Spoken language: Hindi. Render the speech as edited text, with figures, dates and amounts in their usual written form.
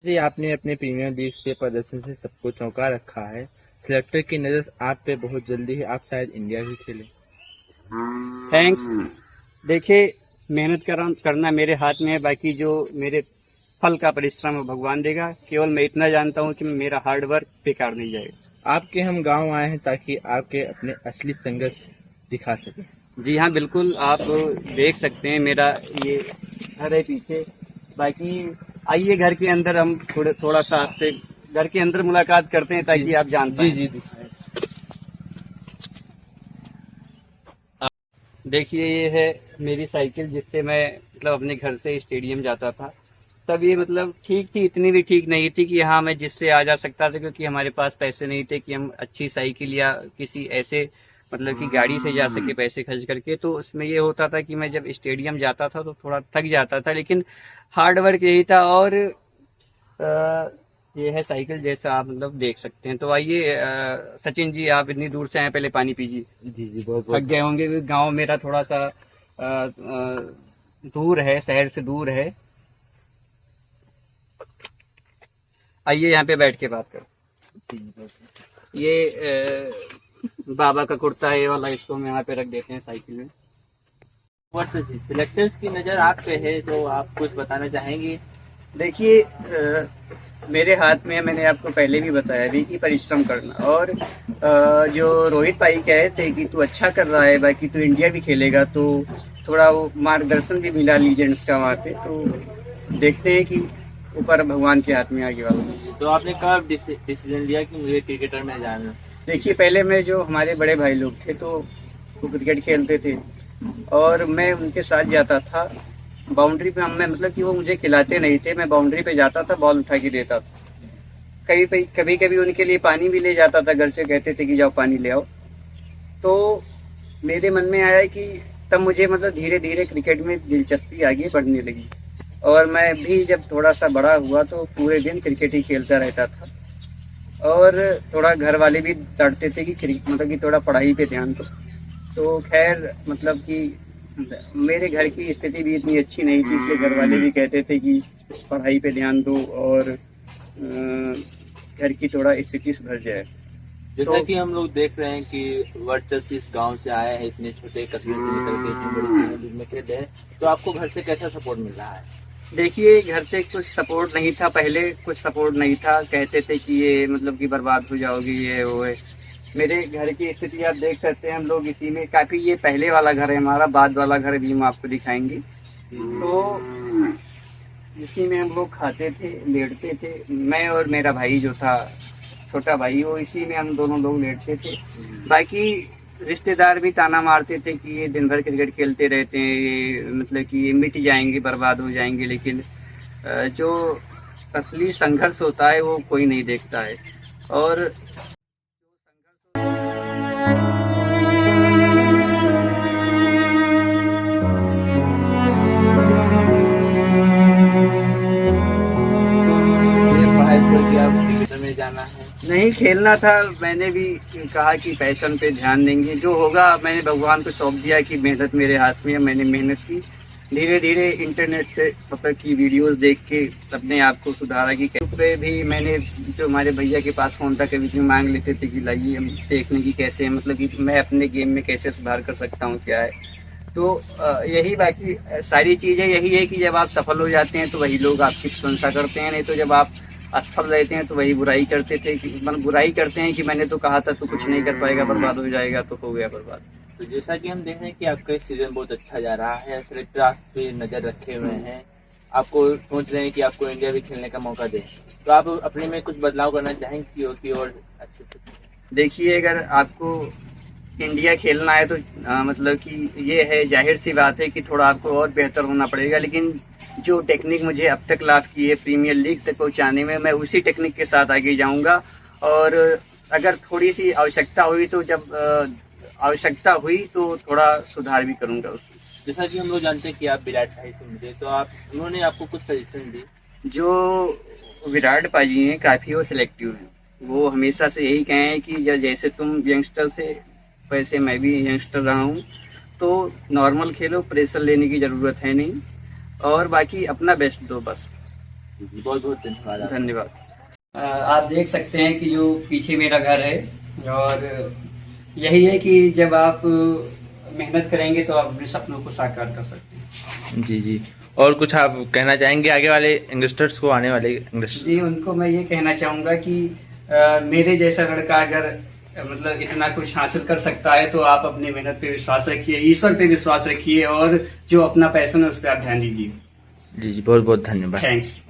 जी, आपने अपने प्रीमियर लीग से प्रदर्शन से सबको चौंका रखा है। सिलेक्टर की नज़र आप पे बहुत जल्दी है, आप शायद इंडिया भी खेलें। थैंक्स। देखिए, मेहनत करना मेरे हाथ में है, बाकी जो मेरे फल का परिश्रम है भगवान देगा। केवल मैं इतना जानता हूँ कि मेरा हार्ड वर्क बेकार नहीं जाएगा। आपके हम गांव आए हैं ताकि आपके अपने असली संघर्ष दिखा सकें। जी हाँ, बिल्कुल, आप देख सकते हैं मेरा ये घर है पीछे। बाकी आइए घर के अंदर हम थोड़ा सा आपसे घर के अंदर मुलाकात करते हैं ताकि आप जान पाएं। जी दिखाएं। देखिए, ये है मेरी साइकिल जिससे मैं मतलब अपने घर से स्टेडियम जाता था। तब ये मतलब ठीक थी, इतनी भी ठीक नहीं थी कि हाँ मैं जिससे आ जा सकता था, क्योंकि हमारे पास पैसे नहीं थे कि हम अच्छी साइकिल या किसी ऐसे मतलब कि गाड़ी से जा सके पैसे खर्च करके। तो उसमें ये होता था कि मैं जब स्टेडियम जाता था तो थोड़ा थक जाता था, लेकिन हार्ड वर्क यही था। और ये है साइकिल, जैसा आप मतलब देख सकते हैं। तो आइए सचिन जी, आप इतनी दूर से आए, पहले पानी पीजिए। जी बहुत थक बहुत गए होंगे क्योंकि गांव मेरा थोड़ा सा दूर है, शहर से दूर है। आइए यहाँ पे बैठ के बात करते। ये बाबा का कुर्ता है, ये वाला, इसको हम यहाँ पे रख देते हैं साइकिल में। सिलेक्टर्स की नज़र आप पे है, तो आप कुछ बताना चाहेंगे? देखिए, मेरे हाथ में है, मैंने आपको पहले भी बताया भी कि परिश्रम करना। और जो रोहित भाई कहे थे कि तू अच्छा कर रहा है, बाकी तू इंडिया भी खेलेगा, तो थोड़ा वो मार्गदर्शन भी मिला लीजेंड्स का वहाँ पे। तो देखते हैं कि ऊपर भगवान के हाथ में आगे वाला। तो आपने कब डिसीजन लिया कि मुझे क्रिकेटर में जाना है? देखिए, पहले में जो हमारे बड़े भाई लोग थे तो वो क्रिकेट खेलते थे और मैं उनके साथ जाता था। बाउंड्री पे हमें मतलब कि वो मुझे खिलाते नहीं थे, मैं बाउंड्री पे जाता था, बॉल उठा के देता था। कभी कभी उनके लिए पानी भी ले जाता था, घर से कहते थे कि जाओ पानी ले आओ। तो मेरे मन में आया कि तब मुझे मतलब धीरे धीरे क्रिकेट में दिलचस्पी आगे बढ़ने लगी। और मैं भी जब थोड़ा सा बड़ा हुआ तो पूरे दिन क्रिकेट ही खेलता रहता था। और थोड़ा घर वाले भी डांटते थे कि मतलब कि थोड़ा पढ़ाई पे ध्यान दो। तो खैर मतलब कि मेरे घर की स्थिति भी इतनी अच्छी नहीं थी, इसलिए घर वाले भी कहते थे कि पढ़ाई पे ध्यान दो और घर की थोड़ा स्थिति सुधर जाए। जैसा कि हम लोग देख रहे हैं कि वर्चस्व इस गांव से आया है, इतने छोटे कस्बे से निकल के इतनी बड़ी प्रीमियर लीग में खेल रहे हैं, तो आपको घर से कैसा सपोर्ट मिल रहा है? देखिए, घर से कुछ सपोर्ट नहीं था, पहले कुछ सपोर्ट नहीं था, कहते थे कि ये मतलब कि बर्बाद हो जाओगी, ये वो है। मेरे घर की स्थिति आप देख सकते हैं, हम लोग इसी में काफ़ी, ये पहले वाला घर है हमारा, बाद वाला घर भी हम आपको दिखाएंगे। तो इसी में हम लोग खाते थे, लेटते थे, मैं और मेरा भाई जो था छोटा भाई, वो इसी में हम दोनों लोग लेटते थे। बाकी रिश्तेदार भी ताना मारते थे कि ये दिन भर क्रिकेट खेलते रहते हैं, ये मतलब कि ये मिट जाएंगे, बर्बाद हो जाएंगे। लेकिन जो असली संघर्ष होता है वो कोई नहीं देखता है। और ये पढ़ाई छोड़ के आप क्रिकेटर में जाना है? नहीं खेलना था, मैंने भी कहा कि पैशन पे ध्यान देंगे, जो होगा मैंने भगवान को सौंप दिया कि मेहनत मेरे हाथ में है। मैंने मेहनत की, धीरे धीरे इंटरनेट से मतलब की वीडियोस देख के अपने आप को सुधारा। कि पे भी मैंने, जो हमारे भैया के पास फोन था, कभी कभी मांग लेते थे कि लाइए हम देखने की कैसे मतलब कि मैं अपने गेम में कैसे सुधार कर सकता हूँ, क्या है। तो यही, बाकी सारी चीज़ें यही है कि जब आप सफल हो जाते हैं तो वही लोग आपकी प्रशंसा करते हैं, नहीं तो जब आप असफल रहते हैं तो वही बुराई करते थे कि मतलब बुराई करते हैं कि मैंने तो कहा था तो कुछ नहीं कर पाएगा, बर्बाद हो जाएगा, तो हो गया बर्बाद। तो जैसा कि हम देख रहे हैं कि आपका सीजन बहुत अच्छा जा रहा है, सिलेक्टर आप पे नजर रखे हुए हैं, आपको सोच रहे हैं कि आपको इंडिया भी खेलने का मौका दें, तो आप अपने में कुछ बदलाव करना चाहेंगे कि और अच्छे से? देखिए, अगर आपको इंडिया खेलना है तो मतलब कि ये है, जाहिर सी बात है कि थोड़ा आपको और बेहतर होना पड़ेगा। लेकिन जो टेक्निक मुझे अब तक लाभ की है प्रीमियर लीग तक पहुंचाने में, मैं उसी टेक्निक के साथ आगे जाऊंगा। और अगर थोड़ी सी आवश्यकता हुई तो जब आवश्यकता हुई तो थोड़ा सुधार भी करूंगा उसमें। जैसा कि हम लोग जानते हैं कि आप विराट भाई से मिले, तो आप उन्होंने आपको कुछ सजेशन दी? जो विराट पाजी हैं, काफ़ी वो सिलेक्टिव हैं। वो हमेशा से यही कहे हैं कि जैसे तुम यंगस्टर से, वैसे मैं भी यंगस्टर रहा हूँ, तो नॉर्मल खेलो, प्रेशर लेने की ज़रूरत है नहीं, और बाकी अपना बेस्ट दो बस। जी, बहुत बहुत धन्यवाद आपका। धन्यवाद। आप देख सकते हैं कि जो पीछे मेरा घर है, और यही है कि जब आप मेहनत करेंगे तो आप अपने सपनों को साकार कर सकते हैं। जी जी, और कुछ आप कहना चाहेंगे आगे वाले इन्वेस्टर्स को, आने वाले इन्वेस्टर्स? जी, उनको मैं ये कहना चाहूँगा कि मेरे जैसा लड़का अगर मतलब इतना कुछ हासिल कर सकता है तो आप अपनी मेहनत पे विश्वास रखिए, ईश्वर पे विश्वास रखिए, और जो अपना पैशन है उस पर आप ध्यान दीजिए। जी जी, बहुत बहुत धन्यवाद। थैंक्स।